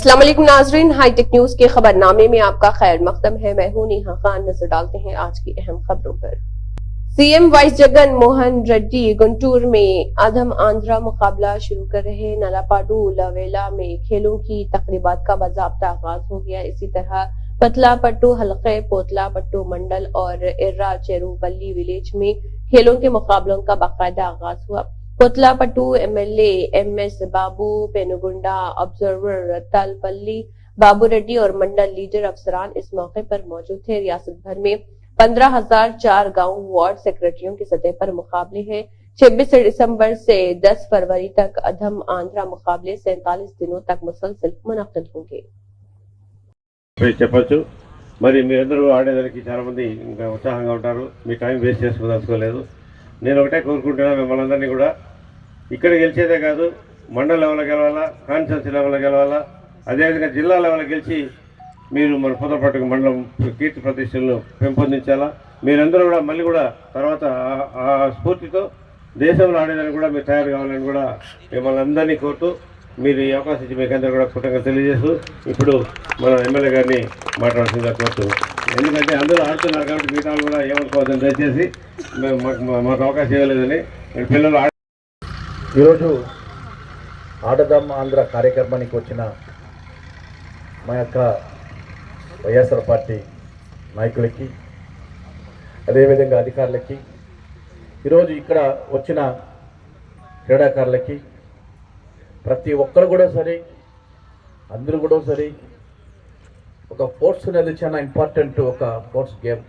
अस्सलाम वालेकुम नाजरीन, हाईटेक न्यूज के खबरनामे में आपका खैर मकदम है। मैं हूं नेहा खान। नजर डालते हैं आज की अहम खबरों पर। सीएम वाइस जगन मोहन रेड्डी गुंटूर में अधम आंध्रा मुकाबला शुरू कर रहे। नलापाडू लवेला में खेलों की तकरीबात का बाज़ाब्ता आगाज हो गया। इसी तरह पतलापट्टू हल्के पोतलापट्टू मंडल और इर्रा चेरुपल्ली विलेज में खेलों के मुकाबलों का बाकायदा आगाज हुआ। पोतलापट्टू एमएलए एमएस बाबू, पेनुगुंडा ऑब्जर्वर तलपल्ली बाबू रेड्डी और मंडल लीडर अफसरान इस मौके पर मौजूद थे। रियासत भर में 15,004 गांव वार्ड सेक्रेटरियों की सतह पर मुकाबले हैं। 26 दिसंबर से 10 फरवरी तक अधम आंध्रा मुकाबले 47 दिनों तक मुसलसल मुनक्किद होंगे। చెప్పొచ్చు మరి మీరందరూ ఆడేదానికి చాలా మంది ఇంకా ఉత్సాహంగా ఉంటారు. మీ టైం వేస్ట్ చేసుకోదలుచుకోలేదు. నేను ఒకటే కోరుకుంటున్నా, మిమ్మల్ని అందరినీ కూడా ఇక్కడ గెలిచేదే కాదు, మండల లెవెల్లో గెలవాలా, కాన్స్టిట్యున్సీ లెవెల్లో గెలవాలా, అదేవిధంగా జిల్లా లెవెల్లో గెలిచి మీరు మన పొదపట్టుకు మండలం కీర్తి ప్రతిష్టలను పెంపొందించాలా. మీరందరూ కూడా మళ్ళీ కూడా తర్వాత ఆ స్ఫూర్తితో దేశంలో ఆడేదానికి కూడా మీరు తయారు కావాలని కూడా మిమ్మల్ని అందరినీ కోరుతూ మీరు ఈ అవకాశం ఇచ్చి మీకు అందరూ కూడా కృతజ్ఞతలు తెలియజేస్తూ ఇప్పుడు మన ఎమ్మెల్యే గారిని మాట్లాడాల్సిందిగా కోరుతున్నాం. ఎందుకంటే అందరూ ఆడుతున్నారు కాబట్టి మిగతా కూడా ఏమనుకోవద్దని దయచేసి మాకు అవకాశం ఇవ్వలేదని పిల్లలు ఈరోజు ఆడదాం ఆంధ్ర కార్యక్రమానికి వచ్చిన మా యొక్క వైఎస్ఆర్ పార్టీ నాయకులకి, అదేవిధంగా అధికారులకి, ఈరోజు ఇక్కడ వచ్చిన క్రీడాకారులకి, ప్రతి ఒక్కరు కూడా సరే, అందరూ కూడా సరే, ఒక స్పోర్ట్స్ అనేది చాలా ఇంపార్టెంట్. ఒక స్పోర్ట్స్ గేమ్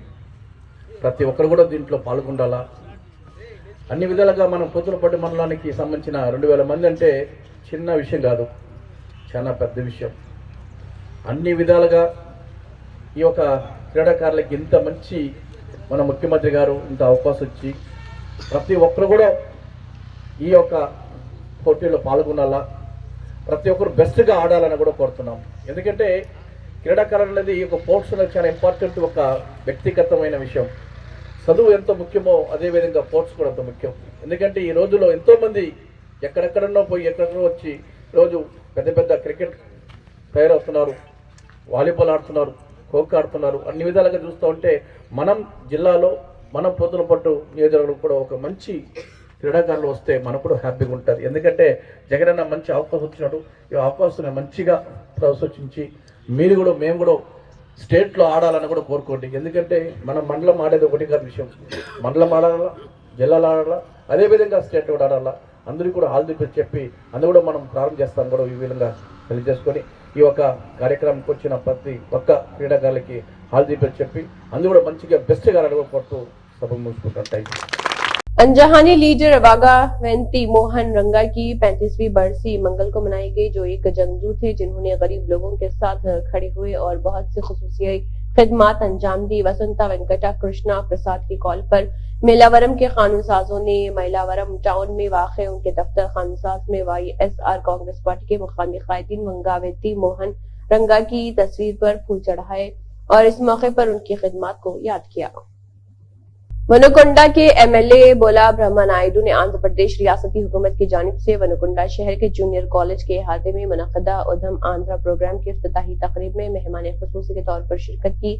ప్రతి ఒక్కరు కూడా దీంట్లో పాల్గొనాలా. అన్ని విధాలుగా మనం పోతులపట్టు మండలానికి సంబంధించిన 2,000 మంది అంటే చిన్న విషయం కాదు, చాలా పెద్ద విషయం. అన్ని విధాలుగా ఈ యొక్క క్రీడాకారులకి ఇంత మంచి మన ముఖ్యమంత్రి గారు ఇంత అవకాశం ఇచ్చి ప్రతి ఒక్కరు కూడా ఈ యొక్క పోటీలో పాల్గొనాలా, ప్రతి ఒక్కరు బెస్ట్గా ఆడాలని కూడా కోరుతున్నాం. ఎందుకంటే క్రీడాకారులు అనేది ఒక స్పోర్ట్స్ అనేది చాలా ఇంపార్టెంట్, ఒక వ్యక్తిగతమైన విషయం. చదువు ఎంత ముఖ్యమో అదేవిధంగా స్పోర్ట్స్ కూడా అంత ముఖ్యం. ఎందుకంటే ఈ రోజులో ఎంతోమంది ఎక్కడెక్కడన్నో పోయి ఎక్కడెక్కడో వచ్చి ఈరోజు పెద్ద పెద్ద క్రికెట్ ప్లేయర్ అవుతున్నారు, వాలీబాల్ ఆడుతున్నారు, ఖోఖో ఆడుతున్నారు. అన్ని విధాలుగా చూస్తూ ఉంటే మనం జిల్లాలో మనం పోతులపట్టు నియోజకవర్గంలో కూడా ఒక మంచి క్రీడాకారులు వస్తే మనకు కూడా హ్యాపీగా ఉంటుంది. ఎందుకంటే జగనన్న మంచి అవకాశం వచ్చినట్టు ఈ అవకాశాన్ని మంచిగా ప్రదర్శించి మీరు కూడా మేము కూడా స్టేట్లో ఆడాలని కూడా కోరుకోండి. ఎందుకంటే మనం మండలం ఆడేది ఒకటి కాదు విషయం, మండలం ఆడాలా, జిల్లాలో ఆడాలా, అదేవిధంగా స్టేట్ కూడా ఆడాలా. అందరికీ కూడా హాల్ దిప్పి చెప్పి అందరూ కూడా మనం ప్రారంభం చేస్తాం కూడా ఈ విధంగా తెలియజేసుకొని ఈ యొక్క కార్యక్రమానికి వచ్చిన ప్రతి ఒక్క క్రీడాకారులకి హాల్ దిప్పి చెప్పి అందరూ కూడా మంచిగా బెస్ట్గా ఆడడం కోరుతూ సభ ముగించుకుంటాం. Thank you. अंजहानी लीडर वागा वेंती मोहन रंगा की 35वीं बरसी मंगल को मनाई गई, जो एक जंगजू थे जिन्होंने गरीब लोगों के साथ खड़े हुए और बहुत सी खुसूसी खिदमात अंजाम दी। वसंता वेंकटा कृष्णा प्रसाद की कॉल पर मेलावरम के कानून साजों ने मेलावरम टाउन में वाक़ उनके दफ्तर कानून साज में YSR कांग्रेस पार्टी के मुकामी कायदीन वंगावेती मोहन रंगा की तस्वीर पर फूल चढ़ाए और इस मौके पर उनकी खिदमात को याद किया। वनुकोंडा के एमएलए बोला ब्रह्मा नायडू ने आंध्र प्रदेश रियासती हुकूमत की जानिब से वनुकोंडा शहर के जूनियर कॉलेज के अहाते में मुनक़दा उधम आंध्रा प्रोग्राम की इफ्तिताही तकरीब में मेहमान खुसूसी के तौर पर शिरकत की।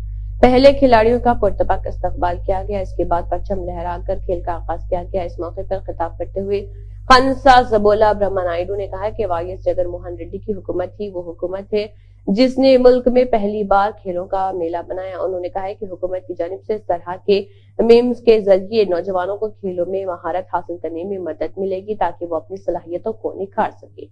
पहले खिलाड़ियों का पुरतपक इस्तकबाल किया गया, इसके बाद परचम लहराकर खेल का आगाज किया गया। इस मौके पर खिताब करते हुए खनसा जबोला ब्रह्मा नायडू ने कहा कि वाईएस जगन मोहन रेड्डी की हुकूमत ही वो हुकूमत है जिसने मुल्क में पहली बार खेलों का मेला बनाया। उन्होंने कहा है कि हुकूमत की जानिब से इस तरह के मीम्स के जरिए नौजवानों को खेलों में महारत हासिल करने में मदद मिलेगी ताकि वो अपनी सलाहियतों को निखार सके।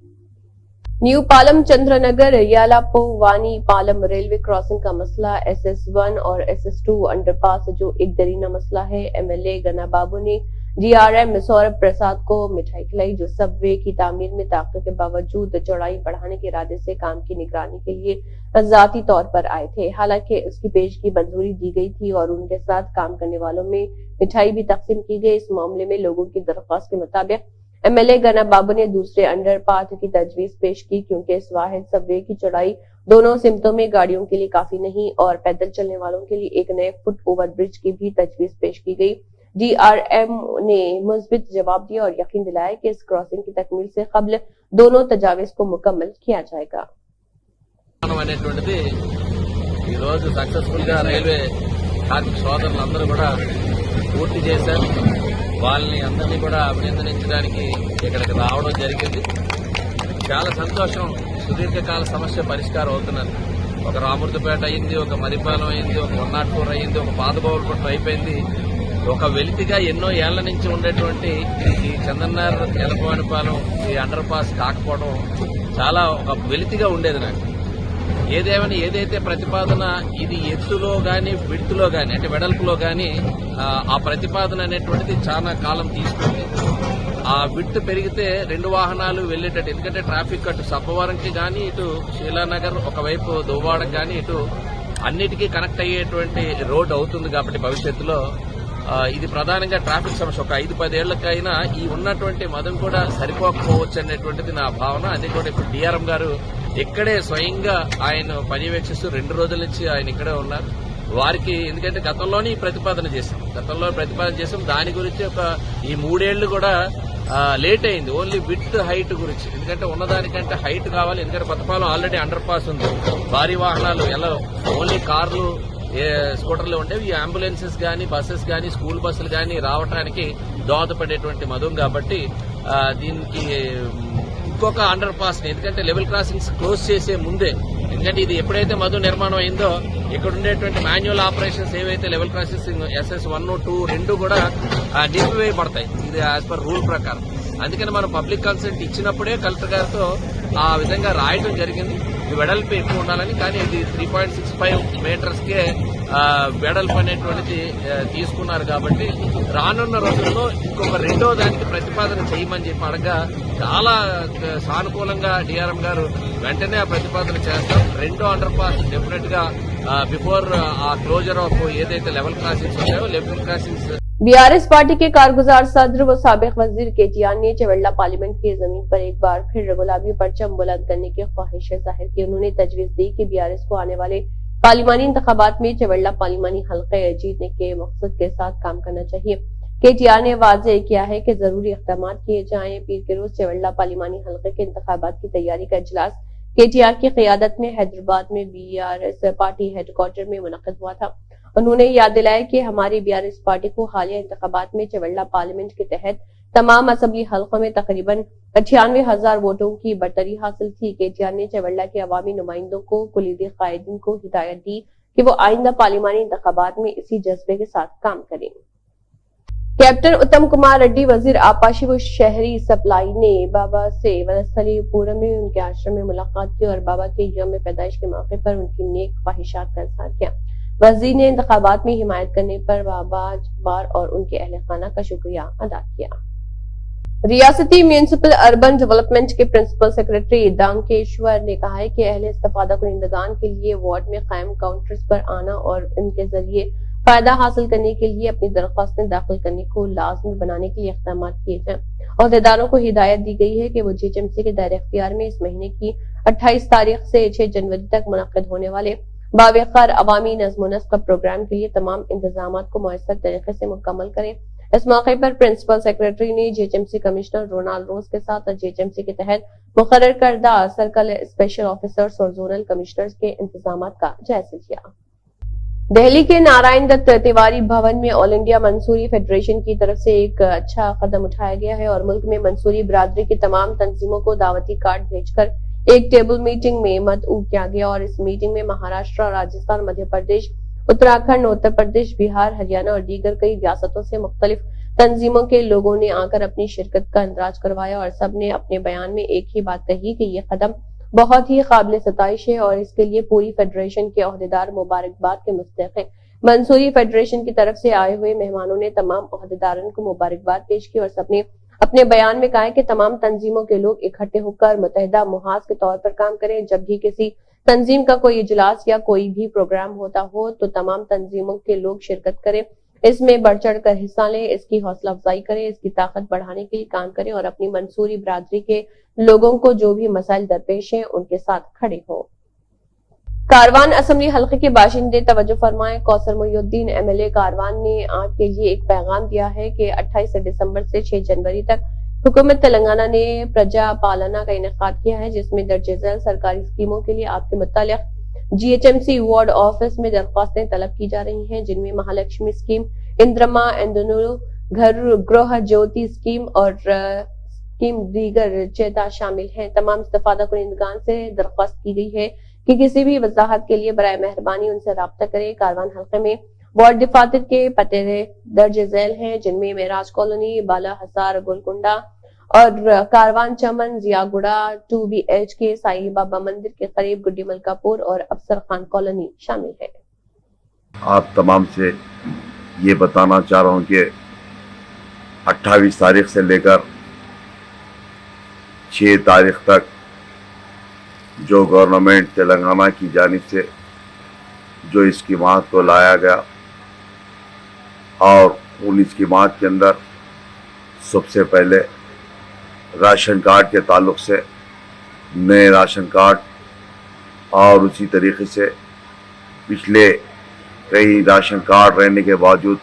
न्यू पालम चंद्रनगर यालापो वानी पालम रेलवे क्रॉसिंग का मसला SS1 और SS2 अंडरपास जो एक दरीना मसला है। एमएलए गना बाबू ने DRM सौरभ प्रसाद को मिठाई खिलाई, जो सबवे की तामीर में ताक़तों के बावजूद चौड़ाई बढ़ाने के इरादे से काम की निगरानी के लिए ज़ाती तौर पर आए थे। हालांकि उसकी पेश की मंजूरी दी गई थी और उनके साथ काम करने वालों में मिठाई भी तकसीम की गई। इस मामले में लोगों की दरख्वास्त के मुताबिक एमएलए गना बाबू ने दूसरे अंडरपाथ की तजवीज पेश की, क्योंकि इस वाहिद सबवे की चौड़ाई दोनों सिमतों में गाड़ियों के लिए काफी नहीं और पैदल चलने वालों के लिए एक नए फुट ओवर ब्रिज की भी तजवीज पेश की गई। DRM ने मुस्बित जवाब दिया और यकीन दिलाया कि इस क्रॉसिंग की तकमील से कबल दोनों तजावीज को मुकम्मल किया जाएगा। అనేటువంటిది ఈరోజు సక్సెస్ఫుల్ గా రైల్వే కార్మిక సోదరులందరూ కూడా పూర్తి చేశారు. వాళ్ళని అందరినీ కూడా అభినందించడానికి ఇక్కడికి రావడం జరిగింది. చాలా సంతోషం. సుదీర్ఘకాల సమస్య పరిష్కారం అవుతున్నది. ఒక రామూర్తిపేట అయింది, ఒక మరిపాలెం అయింది, ఒక 104 అయింది, ఒక పాతబౌలపట్నం అయిపోయింది. ఒక వెలితిగా ఎన్నో ఏళ్ల నుంచి ఉండేటువంటి ఈ చందన్నార్ ఎలపవానిపాలెం ఈ అండర్ పాస్ కాకపోవడం చాలా ఒక వెలితిగా ఉండేది నాకు. ఏదైతే ప్రతిపాదన ఇది ఎత్తులో గాని విడుతులో గాని అంటే వెడల్పులో గాని ఆ ప్రతిపాదన అనేటువంటిది చాలా కాలం తీసుకుంది. ఆ విడ్త్ పెరిగితే 2 వాహనాలు వెళ్లేటట్టు, ఎందుకంటే ట్రాఫిక్ అటు సబ్బవరంకి గాని ఇటు శీలానగర్ ఒకవైపు దువ్వాడకు గాని ఇటు అన్నిటికీ కనెక్ట్ అయ్యేటువంటి రోడ్ అవుతుంది. కాబట్టి భవిష్యత్తులో ఇది ప్రధానంగా ట్రాఫిక్ సమస్య. ఒక 5-10 ఏళ్లకైనా ఈ ఉన్నటువంటి మదం కూడా సరిపోకపోవచ్చు అనేటువంటిది నా భావన. అది కూడా ఇప్పుడు డిఆర్ఎం గారు ఇక్కడే స్వయంగా ఆయన పర్యవేక్షిస్తూ 2 రోజుల నుంచి ఆయన ఇక్కడే ఉన్నారు. వారికి ఎందుకంటే గతంలో ప్రతిపాదన చేశాం. దాని గురించి ఈ 3 ఏళ్లు కూడా లేట్ అయింది. ఓన్లీ విత్ హైట్ గురించి, ఎందుకంటే ఉన్నదానికంటే హైట్ కావాలి. ఎందుకంటే కొత్తపాలెం ఆల్రెడీ అండర్ పాస్ ఉంది, భారీ వాహనాలు ఎలా ఓన్లీ కార్లు స్కూటర్లు ఉండేవి. ఈ అంబులెన్సెస్ గానీ బస్సెస్ గానీ స్కూల్ బస్సులు గానీ రావడానికి దోహదపడేటువంటి మధుం. కాబట్టి దీనికి ఇంకొక అండర్ పాస్ ఎందుకంటే లెవెల్ క్రాసింగ్స్ క్లోజ్ చేసే ముందే, ఎందుకంటే ఇది ఎప్పుడైతే మధు నిర్మాణం అయిందో ఇక్కడ ఉండేటువంటి మాన్యువల్ ఆపరేషన్స్ ఏవైతే లెవెల్ క్రాసింగ్స్ SS 1, 2 2 కూడా నిలిపివేయబడతాయి. ఇది యాజ్ పర్ రూల్ ప్రకారం. అందుకని మనం పబ్లిక్ కన్సెంట్ ఇచ్చినప్పుడే కలెక్టర్ గారితో ఆ విధంగా రాయడం జరిగింది. ఇది వెడల్పు ఎక్కువ ఉండాలని. కానీ ఇది 3.65 మీటర్స్కే వెడల్పు అనేటువంటిది తీసుకున్నారు. కాబట్టి రానున్న రోజుల్లో ఇంకొక 2వ దానికి ప్రతిపాదన చేయమని చెప్పి అడగా చాలా సానుకూలంగా డిఆర్ఎం గారు వెంటనే ఆ ప్రతిపాదన చేస్తాం. 2వ అండర్ పాస్ డెఫినెట్ గా బిఫోర్ ఆ క్లోజర్ ఆఫ్ ఏదైతే లెవెల్ క్రాసింగ్స్ ఉన్నాయో లెవెల్ క్రాసింగ్స్. बीआरएस पार्टी के कारगुजार सदर व साबिक वजीर केटीआर ने चवेल्ला पार्लियामेंट की जमीन पर एक बार फिर गुलाबी परचम बुलंद करने की ख्वाहिश जाहिर की। उन्होंने तजवीज दी कि बीआरएस को आने वाले पार्लिमानी इंतखाबात में चवेल्ला पार्लिमानी हल्के जीतने के मकसद के साथ काम करना चाहिए। केटीआर ने वाज़ेह किया है कि जरूरी इक़दाम किए जाएं। पीर के रोज चवेल्ला पार्लिमानी हल्के के इंतखाबात की तैयारी का इजलास केटीआर की क़यादत में हैदराबाद में बीआरएस पार्टी हेडक्वार्टर में मुनक़िद हुआ था। उन्होंने याद दिलाया कि हमारी बीआरएस पार्टी को हालिया इंतखाबात में चवेल्ला पार्लियामेंट के तहत तमाम असम्बली हल्कों में तकरीबन 98,000 वोटों की बरतरी हासिल थी। केटीआर ने चवेल्ला के अवामी नुमाइंदों को कुलीदी कायदीन को हिदायत दी कि वो आइंदा पार्लिमानी इंतखाबात में इसी जज्बे के साथ काम करें। कैप्टन उत्तम कुमार रेड्डी वजीर आपाशी व शहरी सप्लाई ने बाबा से वनस्थलीपुरम में उनके आश्रम में मुलाकात की और बाबा के यौम पैदाइश के मौके पर उनकी नेक ख्वाहिशात का इज़हार किया। वजीर ने इंतखाबात में हिमायत करने पर बाबा जब्बार और उनके अहले खाना का शुक्रिया अदा किया। रियासती म्यूनिसिपल अर्बन डेवलपमेंट के प्रिंसिपल सेक्रेटरी दांकेश्वर ने कहा है कि अहले इस्तिफादा कुनिंदगान के लिए वार्ड में कायम काउंटर्स पर आना और इनके जरिए फायदा हासिल करने के लिए अपनी दरख्वास्तें दाखिल करने को लाजमी बनाने के लिए इक़दाम किए जाएं। अहदेदारों को हिदायत दी गई है कि वो जेएचएमसी के दायरे इख्तियार में इस महीने की 28 तारीख से 6 जनवरी तक मुनक़िद होने वाले बावकार अवामी नज़्म नस्क का प्रोग्राम के लिए तमाम इंतजामात को मुयस्सर तरीके से मुकम्मल करें। इस मौके पर प्रिंसिपल सेक्रेटरी ने जेएचएमसी कमिश्नर रोनाल्ड रोज के साथ जेएचएमसी के तहत मुकर्रर करदा सर्कल स्पेशल ऑफिसर्स और जोनल कमिश्नर्स के इंतजामात का जायजा लिया। दिल्ली के नारायण दत्त तिवारी भवन में ऑल इंडिया मंसूरी फेडरेशन की तरफ से एक अच्छा कदम उठाया गया है और मुल्क में मंसूरी बिरादरी की तमाम तंजीमों को दावती कार्ड भेजकर एक टेबल मीटिंग में मदऊ किया गया और इस मीटिंग में महाराष्ट्र, राजस्थान, मध्य प्रदेश, उत्तराखंड, उत्तर प्रदेश, बिहार, हरियाणा और दीगर कई रियासतों से मुख्तलिफ तंजीमों के लोगों ने आकर अपनी शिरकत का इंदराज करवाया और सब ने अपने बयान में एक ही बात कही कि ये कदम बहुत ही काबिल सताइश है और इसके लिए पूरी फेडरेशन के अहदेदार मुबारकबाद के मुस्तहिक हैं। मंसूरी फेडरेशन की तरफ से आए हुए मेहमानों ने तमाम अहदेदारों को मुबारकबाद पेश की और सबने अपने बयान में कहा है कि तमाम तंजीमों के लोग इकट्ठे होकर मुतहदा मुहाज के तौर पर काम करें। जब भी किसी तंजीम का कोई इजलास या कोई भी प्रोग्राम होता हो तो तमाम तंजीमों के लोग शिरकत करें, इसमें बढ़ चढ़ कर हिस्सा लें, इसकी हौसला अफजाई करें, इसकी ताकत बढ़ाने के लिए काम करें और अपनी मंसूरी बिरादरी के लोगों को जो भी मसाइल दरपेश हैं उनके साथ खड़े हों। कारवान असेंबली हल्के के बाशिंदे तवज्जो फरमाएं। कौसर मोहिउद्दीन एमएलए कारवान ने आज के लिए एक पैगाम दिया है कि 28 दिसंबर से 6 जनवरी तक हुकूमत तेलंगाना ने प्रजा पालना का इनेकाद किया है, जिसमें दर्ज झैल सरकारी स्कीमों के लिए आपके मुतालिक GHMC वार्ड ऑफिस में दरख्वास्तें तलब की जा रही हैं, जिनमें महालक्ष्मी स्कीम, इंद्रमा एंदुनु घर गृह ज्योति स्कीम और स्कीम दीगर चेता शामिल हैं। तमाम इस्तफादा कुनिंदगान से दरख्वास्त की गई है कि किसी भी वजाहत के लिए बराए मेहरबानी उनसे राब्ता करें। कारवान हल्के में वार्ड दफातर के पते दर्ज झैल हैं, जिनमें मेराज कॉलोनी, बाला हसार गोलकुंडा और कारवान चमन, जियागुड़ा 2BH के साई बाबा मंदिर के करीब गुड्डी मलकापुर और अफसर खान कॉलोनी शामिल है। आप तमाम से ये बताना चाह रहा हूँ कि 28 तारीख से लेकर 6 तारीख तक जो गवर्नमेंट तेलंगाना की जानिब से जो स्कीमात को लाया गया और उन स्कीमात के अंदर सबसे पहले राशन कार्ड के ताल्लुक से नए राशन कार्ड और उसी तरीके से पिछले कई राशन कार्ड रहने के बावजूद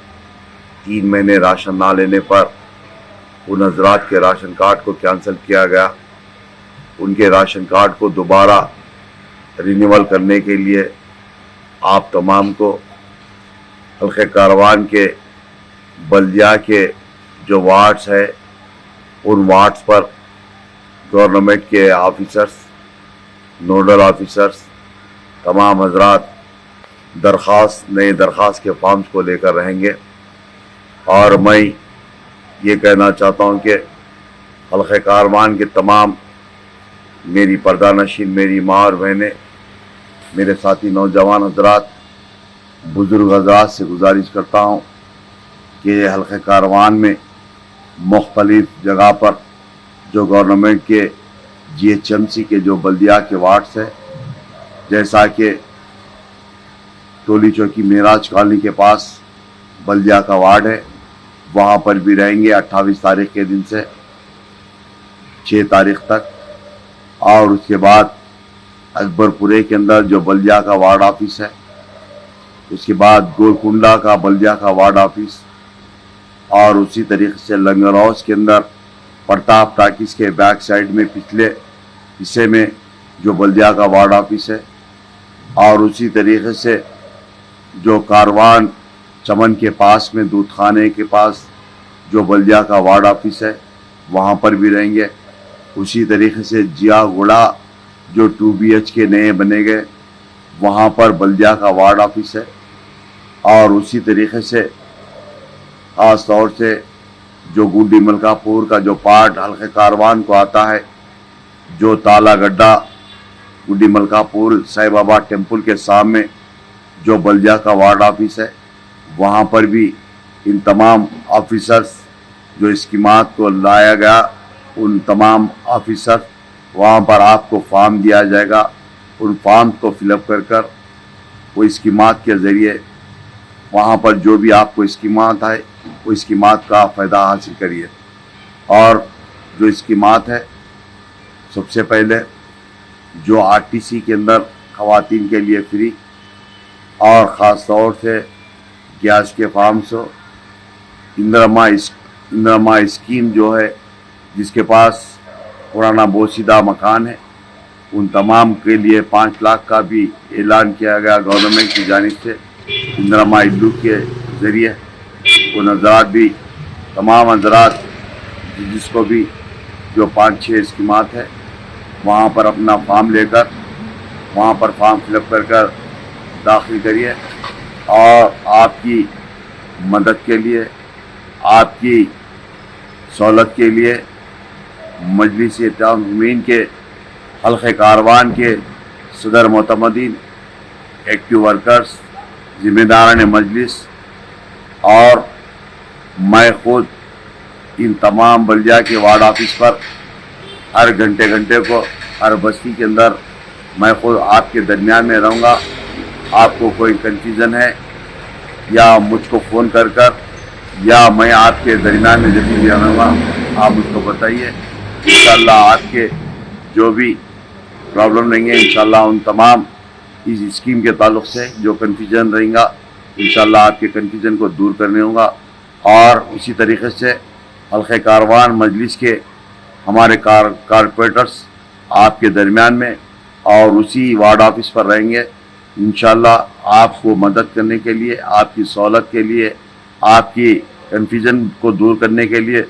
3 महीने राशन ना लेने पर उन हजरात के राशन कार्ड को कैंसिल किया गया। उनके राशन कार्ड को दोबारा रिन्यूअल करने के लिए आप तमाम को हल्के कारवान के बल्दिया के जो वार्ड्स है उन वार्ड्स पर गवर्नमेंट के ऑफिसर्स, नोडल ऑफिसर्स, तमाम हजरात नए दरख्वास्त के फॉर्म्स को लेकर रहेंगे। और मैं ये कहना चाहता हूँ कि हल्के कारवान के तमाम मेरी पर्दा नशीन, मेरी माँ और बहनें, मेरे साथी नौजवान हजरात, बुजुर्ग हजरात से गुजारिश करता हूँ कि हल्के कारवान में मुख्तलिफ जगह पर जो गवर्नमेंट के GHMC के जो बल्दिया के वार्ड्स है, जैसा कि टोली चौकी मेराज कॉलोनी के पास बल्दिया का वार्ड है, वहाँ पर भी रहेंगे 28 तारीख के दिन से 6 तारीख तक। और उसके बाद अकबरपुरे के अंदर जो बल्दिया का वार्ड ऑफिस है, उसके बाद गोलकुंडा का बल्दिया का वार्ड ऑफिस, और उसी तरीके से लंगर हाउस के अंदर प्रताप टाकिस के बैक साइड में पिछले हिस्से में जो बल्दिया का वार्ड ऑफिस है, और उसी तरीके से जो कारवान चमन के पास में दूध खाने के पास जो बल्दिया का वार्ड ऑफिस है वहाँ पर भी रहेंगे। उसी तरीके से जियागुड़ा जो 2BH के नए बने गए वहाँ पर बल्दिया का वार्ड ऑफिस है। और उसी तरीके से ख़ास तौर से जो गुड्डी मलकापुर का जो पार्ट हल्के कारवान को आता है, जो ताला गड्ढा गुड्डी मलकापुर साई बाबा टेम्पल के सामने जो बल्दिया का वार्ड ऑफिस है, वहाँ पर भी इन तमाम ऑफिसर्स जो स्कीमात को लाया गया, उन तमाम ऑफिसर वहाँ पर आपको फॉर्म दिया जाएगा। उन फॉर्म को फिलअप कर वो स्कीमात के ज़रिए वहाँ पर जो भी आपको स्कीमात है वो स्कीमात का फ़ायदा हासिल करिए। और जो स्कीमात है, सबसे पहले जो RTC के अंदर ख़वातीन के लिए फ्री, और ख़ास तौर से गैस के फार्म्स हो, इंद्रमा स्कीम जो है जिसके पास पुराना बोसीदा मकान है, उन तमाम के लिए 5 लाख का भी ऐलान किया गया गवर्नमेंट की जानिब से इंद्रमा इल्लू के ज़रिए। उन हजरात भी, तमाम हजरात जिसको भी जो 5-6 स्कीमात है वहाँ पर अपना फॉर्म लेकर वहाँ पर फॉर्म फिलअप कर दाखिल करिए। और आपकी मदद के लिए, आपकी सहूलत के लिए मजलिस इत्तेहाद के हल्के कारवान के सदर मोतमदीन, एक्टिव वर्कर्स, ज़िम्मेदारान मजलिस और मैं खुद इन तमाम बल्दिया के वार्ड ऑफिस पर हर घंटे को हर बस्ती के अंदर मैं खुद आपके दरमियान में रहूँगा। आपको कोई कन्फ्यूज़न है या मुझको फ़ोन कर या मैं आपके दरमियान में जब भी रहूँगा आप मुझको बताइए। इंशाअल्लाह आपके जो भी प्रॉब्लम रहेंगे, इंशाअल्लाह उन तमाम इस स्कीम के ताल्लुक़ से जो कन्फ्यूजन रहेगा, इंशाअल्लाह आपके कन्फ्यूजन को दूर करने होगा। और उसी तरीके से हल्क़े कारवान मजलिस के हमारे कारपोरेटर्स आपके दरमियान में और उसी वार्ड ऑफिस पर रहेंगे। इंशाअल्लाह आपको मदद करने के लिए, आपकी सहूलत के लिए, आपकी कन्फ्यूजन को दूर करने के लिए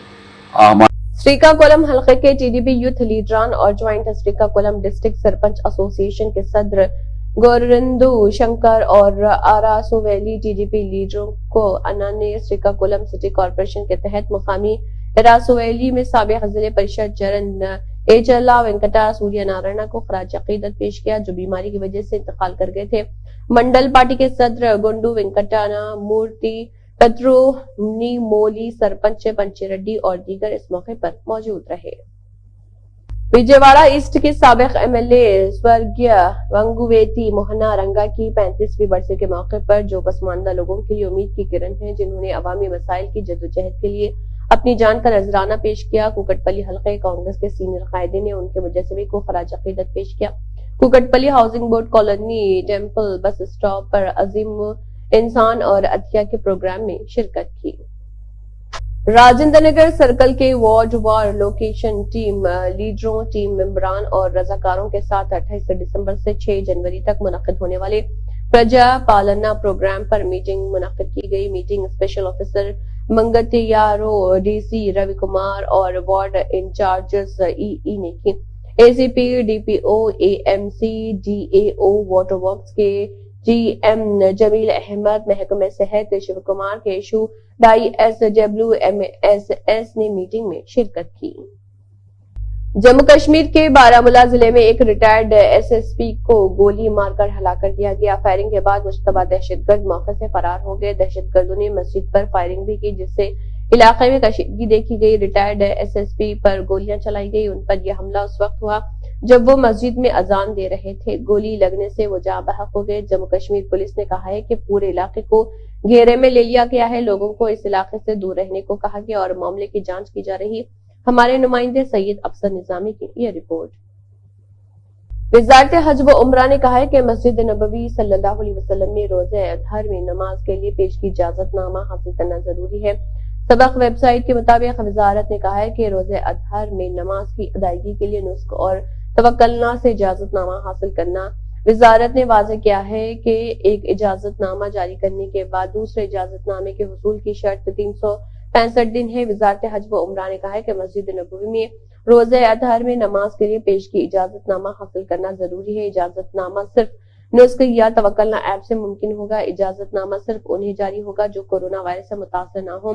श्रीकाकुलम हल्के के टीडीपी यूथ लीडरान और joint Srikakulam district sarpanch association के सदर गोरिंदू शंकर और आरासू वैली टीडीपी लीडरों को अन्ना ने श्रीकाकुलम सिटी कॉर्पोरेशन के तहत मुकामी रासू वैली में साबिक जिला परिषद चरण एचला वेंकटा सूर्य नारायण को खराज अकीदत पेश किया, जो बीमारी की वजह से इंतकाल कर गए थे। मंडल पार्टी के सदर गुंडू वेंकटाना मूर्ति कद्रू मोली सरपंच पंचरेड्डी और दीगर इस मौके पर मौजूद रहे। विजयवाड़ा ईस्ट के साबिक एमएलए स्वर्गीय वंगुवेती मोहना रंगा की 35वीं बरसी के मौके पर जो पसमानदा लोगों के लिए उम्मीद की किरण है, जिन्होंने अवामी मसाइल की जद्दोजहद के लिए अपनी जान का नजराना पेश किया। कुकटपल्ली हल्के कांग्रेस के सीनियर कायदे ने उनके मुजस्समे को खराज अकीदत पेश किया। Kukatpally housing board colony temple bus stop पर अजीम इंसान और अतिया के प्रोग्राम में शिरकत की। राजेंद्र नगर सर्कल के वार्ड वार लोकेशन टीम लीडरों, टीम मेंबरान और रजाकारों के साथ 28 दिसंबर से 6 जनवरी तक मुनक्किद होने वाले प्रजा पालना प्रोग्राम पर मीटिंग मुनक्किद की गई। मीटिंग स्पेशल ऑफिसर मंगतियारो, डीसी रवि कुमार और वार्ड इंचार्जेस ई ने की। ACP, DPO, AMC, DAO, water works के जीएम जमील अहमद, महकमे सेहत शिव कुमार, केशु डाई SWMSS ने मीटिंग में शिरकत की। जम्मू कश्मीर के बारामूला जिले में एक रिटायर्ड एसएसपी को गोली मारकर हलाक कर दिया गया। फायरिंग के बाद मुश्तबा दहशतगर्द मौके से फरार हो गए। दहशतगर्दों ने मस्जिद पर फायरिंग भी की, जिससे इलाके में कशीदगी देखी गई। रिटायर्ड एसएसपी पर गोलियां चलाई गई। उन पर यह हमला उस वक्त हुआ जब वो मस्जिद में अजान दे रहे थे। गोली लगने से वो जाँ बहक हो गए। जम्मू कश्मीर पुलिस ने कहा है कि पूरे इलाके को घेरे में ले लिया गया है। लोगों को इस इलाके से दूर रहने को कहा गया और मामले की जांच की जा रही। हमारे नुमाइंदे सैयद अफसर निजामी की यह रिपोर्ट। वजारत हज व उमरा ने कहा है कि मस्जिद नबवी सल्लल्लाहु अलैहि वसल्लम में रोजे अजहर में नमाज के लिए पेश की इजाजतनामा हासिल करना जरूरी है। सबक वेबसाइट के मुताबिक वजारत ने कहा है कि रोजे अजहर में नमाज की अदायगी के लिए नुस्ख और तवक्कलना से इजाजतनामा हासिल करना। वजारत ने वाज़ेह किया है कि एक इजाजतनामा जारी करने के बाद दूसरे इजाजतनामे के हुसूल की शर्त 365 दिन है। वजारत हज व उमरा ने कहा है कि मस्जिद नबवी में रोजे अजहर में नमाज के लिए पेश की इजाजतनामा हासिल करना जरूरी है। इजाजतनामा सिर्फ नुस्ख या तवक्कलना ऐप से मुमकिन होगा। इजाजतनामा सिर्फ उन्हें जारी होगा जो कोरोना वायरस से मुतासर न हो।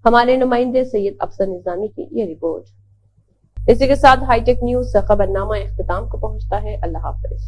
हमारे नुमाइंदे सैयद अफसर निजामी की ये रिपोर्ट। इसी के साथ हाईटेक न्यूज खबरनामा इख्तिताम को पहुंचता है। अल्लाह हाफिज।